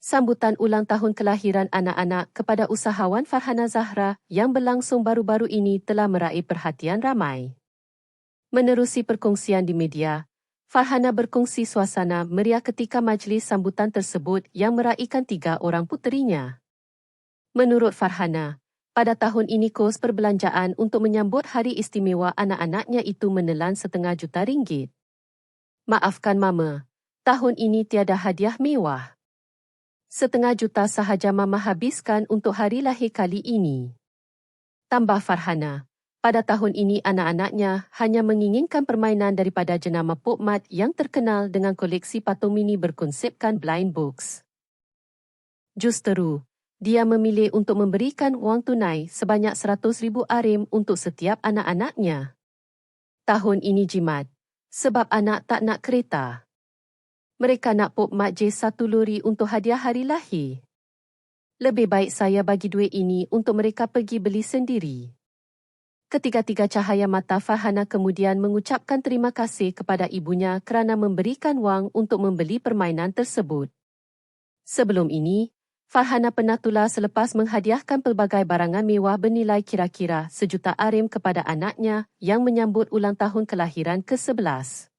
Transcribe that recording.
Sambutan ulang tahun kelahiran anak-anak kepada usahawan Farhana Zahra yang berlangsung baru-baru ini telah meraih perhatian ramai. Menerusi perkongsian di media, Farhana berkongsi suasana meriah ketika majlis sambutan tersebut yang meraihkan 3 orang puterinya. Menurut Farhana, pada tahun ini kos perbelanjaan untuk menyambut hari istimewa anak-anaknya itu menelan RM1,5 juta. Maafkan Mama, tahun ini tiada hadiah mewah. RM1,5 juta sahaja Mama habiskan untuk hari lahir kali ini. Tambah Farhana, pada tahun ini anak-anaknya hanya menginginkan permainan daripada jenama Pop Mart yang terkenal dengan koleksi patung mini berkonsepkan blind box. Justeru, dia memilih untuk memberikan wang tunai sebanyak RM100,000 untuk setiap anak-anaknya. Tahun ini jimat, sebab anak tak nak kereta. Mereka nak Pop Mart J1 lori untuk hadiah hari lahir. Lebih baik saya bagi duit ini untuk mereka pergi beli sendiri. Ketiga-tiga cahaya mata Farhana kemudian mengucapkan terima kasih kepada ibunya kerana memberikan wang untuk membeli permainan tersebut. Sebelum ini, Farhana pernah tular selepas menghadiahkan pelbagai barangan mewah bernilai kira-kira RM1 juta kepada anaknya yang menyambut ulang tahun kelahiran ke-11.